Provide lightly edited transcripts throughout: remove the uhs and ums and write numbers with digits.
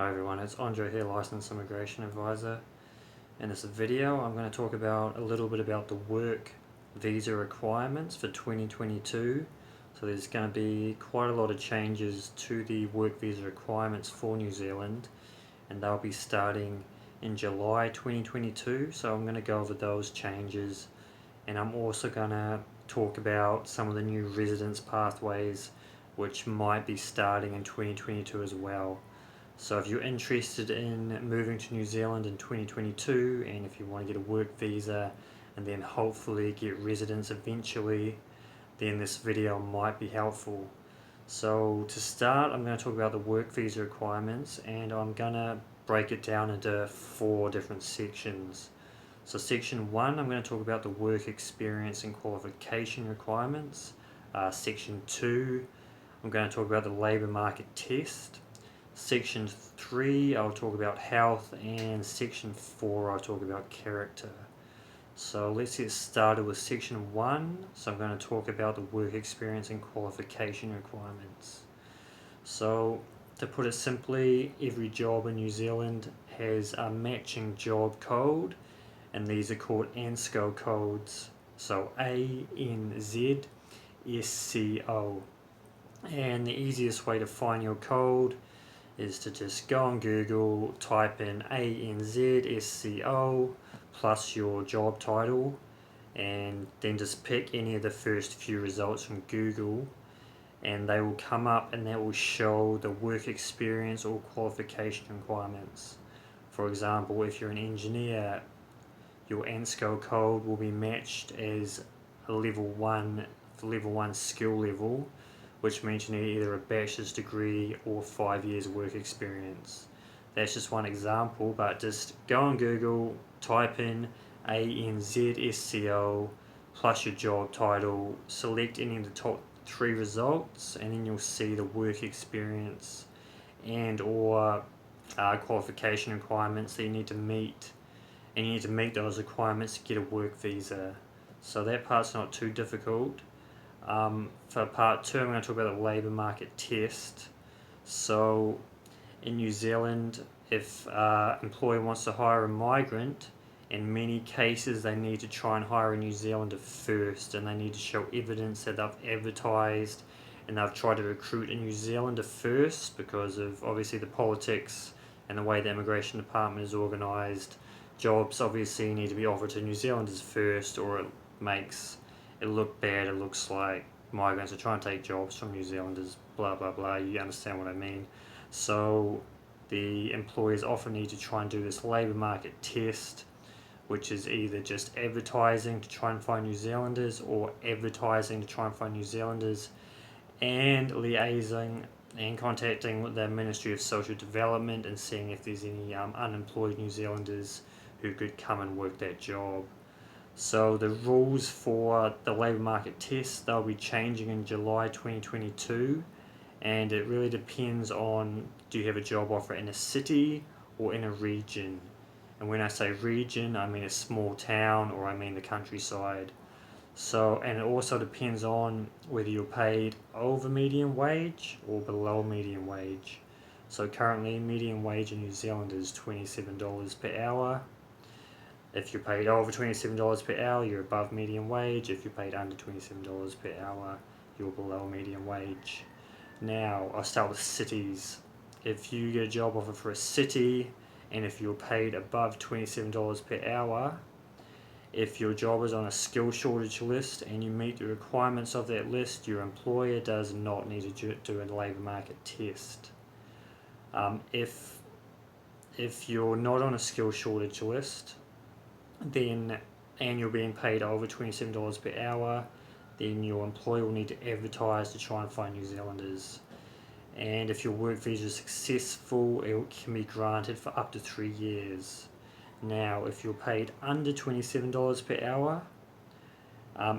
Hi everyone, it's Andre here, Licensed Immigration Advisor. In this video I'm going to talk about a little bit about the work visa requirements for 2022. So there's going to be quite a lot of changes to the work visa requirements for New Zealand, and they'll be starting in July 2022. So I'm going to go over those changes, and I'm also going to talk about some of the new residence pathways which might be starting in 2022 as well. So if you're interested in moving to New Zealand in 2022, and if you want to get a work visa and then hopefully get residence eventually, then this video might be helpful. So to start, I'm going to talk about the work visa requirements, and I'm going to break it down into 4 different sections. So section 1, I'm going to talk about the work experience and qualification requirements. Section 2, I'm going to talk about the labour market test. Section 3, I'll talk about health, and Section 4, I'll talk about character. So let's get started with Section 1. So I'm going to talk about the work experience and qualification requirements. So to put it simply, every job in New Zealand has a matching job code, and these are called ANSCO codes. So ANZSCO. And the easiest way to find your code is to just go on Google, type in ANZSCO plus your job title, and then just pick any of the first few results from Google, and they will come up and that will show the work experience or qualification requirements. For example, if you're an engineer, your ANSCO code will be matched as a level 1 skill level, which means you need either a bachelor's degree or 5 years work experience. That's just one example, but just go on Google, type in ANZSCO plus your job title, select any of the top 3 results, and then you'll see the work experience and or qualification requirements that you need to meet, and you need to meet those requirements to get a work visa. So that part's not too difficult. For part 2, I'm going to talk about the labour market test. So in New Zealand, if an employer wants to hire a migrant, in many cases they need to try and hire a New Zealander first, and they need to show evidence that they've advertised and they've tried to recruit a New Zealander first, because of obviously the politics and the way the immigration department is organised. Jobs obviously need to be offered to New Zealanders first, or it makes it look bad. It looks like migrants are trying to take jobs from New Zealanders, blah blah blah. You understand what I mean. So the employers often need to try and do this labour market test, which is either just advertising to try and find New Zealanders, or advertising to try and find New Zealanders and liaising and contacting with the Ministry of Social Development and seeing if there's any unemployed New Zealanders who could come and work that job. So the rules for the labour market test, they'll be changing in July 2022, and it really depends on, do you have a job offer in a city or in a region? And when I say region, I mean a small town, or I mean the countryside. So, and it also depends on whether you're paid over median wage or below median wage. So currently median wage in New Zealand is $27 per hour. If you're paid over $27 per hour, you're above median wage. If you're paid under $27 per hour, you're below median wage. Now, I'll start with cities. If you get a job offer for a city, and if you're paid above $27 per hour, if your job is on a skill shortage list and you meet the requirements of that list, your employer does not need to do a labour market test. If you're not on a skill shortage list, then, and you're being paid over $27 per hour, then your employer will need to advertise to try and find New Zealanders. And if your work visa is successful, it can be granted for up to 3 years. Now, if you're paid under $27 per hour,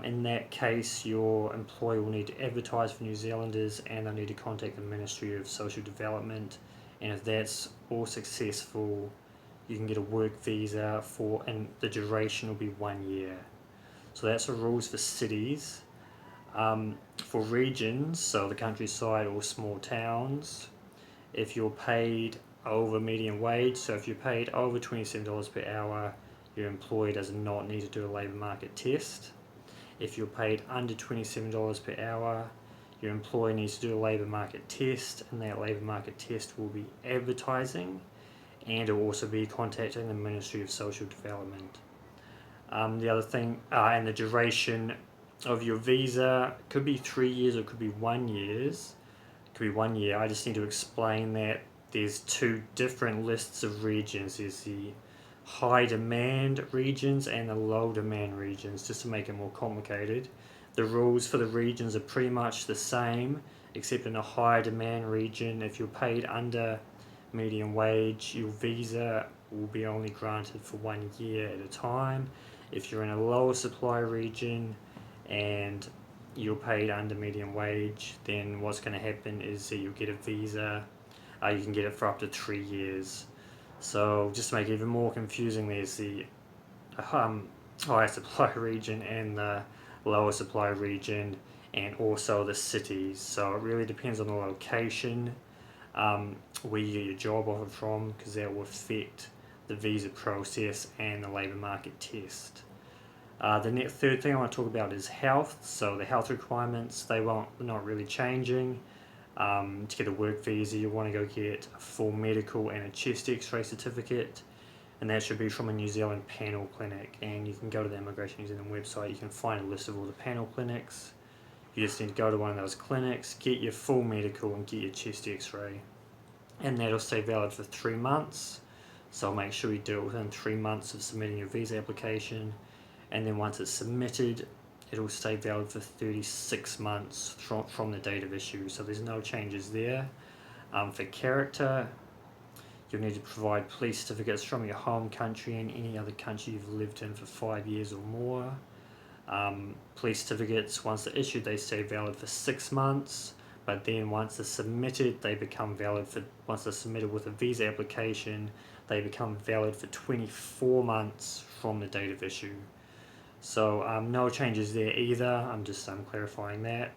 in that case your employer will need to advertise for New Zealanders, and they'll need to contact the Ministry of Social Development, and if that's all successful, you can get a work visa for, and the duration will be 1 year. So that's the rules for cities. For regions, so the countryside or small towns, if you're paid over median wage. So if you're paid over $27 per hour, your employer does not need to do a labour market test. If you're paid under $27 per hour, your employer needs to do a labour market test, and that labour market test will be advertising, and it will also be contacting the Ministry of Social Development. The other thing, and the duration of your visa could be 3 years or it could be 1 year. Could be 1 year. I just need to explain that there's two different lists of regions. There's the high demand regions and the low demand regions, just to make it more complicated. The rules for the regions are pretty much the same, except in a high demand region, if you're paid under median wage, your visa will be only granted for 1 year at a time. If you're in a lower supply region and you're paid under median wage, then what's going to happen is that you'll get a visa. You can get it for up to 3 years. So just to make it even more confusing, there's the higher supply region and the lower supply region, and also the cities. So it really depends on the location where you get your job offer from, because that will affect the visa process and the labour market test. The third thing I want to talk about is health. So the health requirements, they're not really changing. To get a work visa, you want to go get a full medical and a chest x-ray certificate, and that should be from a New Zealand panel clinic. And you can go to the Immigration New Zealand website, you can find a list of all the panel clinics. You just need to go to one of those clinics, get your full medical and get your chest x-ray, and that'll stay valid for 3 months. So make sure you do it within 3 months of submitting your visa application, and then once it's submitted, it'll stay valid for 36 months from the date of issue. So there's no changes there. For character, you'll need to provide police certificates from your home country and any other country you've lived in for 5 years or more. Police certificates, once they're issued, they stay valid for 6 months, but then once they're submitted, they become valid for, once they're submitted with a visa application, they become valid for 24 months from the date of issue. So no changes there either. I'm clarifying that.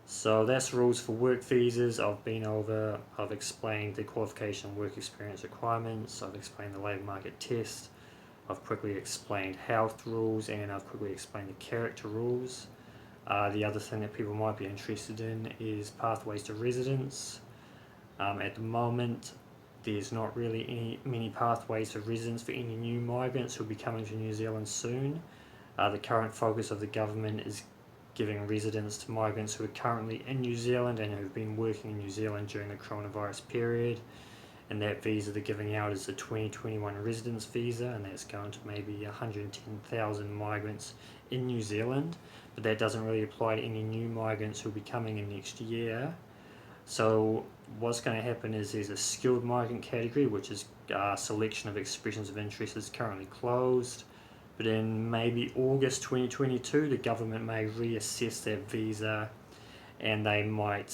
So that's rules for work visas. I've explained the qualification and work experience requirements. I've explained the labour market test. I've quickly explained health rules, and I've quickly explained the character rules. The other thing that people might be interested in is pathways to residence. At the moment, there's not really many pathways to residence for any new migrants who will be coming to New Zealand soon. The current focus of the government is giving residence to migrants who are currently in New Zealand and who have been working in New Zealand during the coronavirus period. And that visa they're giving out is the 2021 residence visa, and that's going to maybe 110,000 migrants in New Zealand. But that doesn't really apply to any new migrants who will be coming in next year. So what's going to happen is there's a skilled migrant category, which is selection of expressions of interest, is currently closed. But in maybe August 2022, the government may reassess that visa, and they might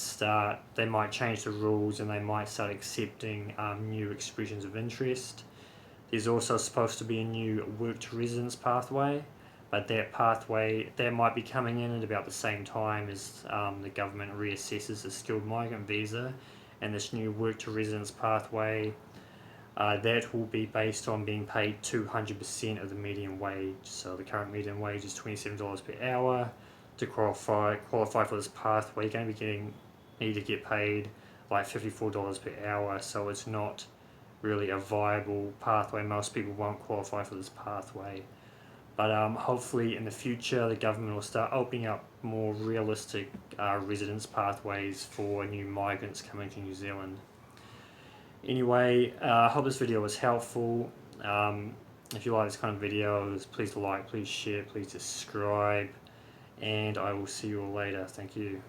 change the rules, and they might start accepting new expressions of interest. There's also supposed to be a new work to residence pathway, but that pathway might be coming in at about the same time as the government reassesses the skilled migrant visa. And this new work to residence pathway, that will be based on being paid 200% of the median wage. So the current median wage is $27 per hour. To qualify for this pathway, you're going to need to get paid like $54 per hour. So it's not really a viable pathway. Most people won't qualify for this pathway. But hopefully in the future, the government will start opening up more realistic residence pathways for new migrants coming to New Zealand. Anyway, I hope this video was helpful. If you like this kind of videos, please like, please share, please subscribe, and I will see you all later. Thank you.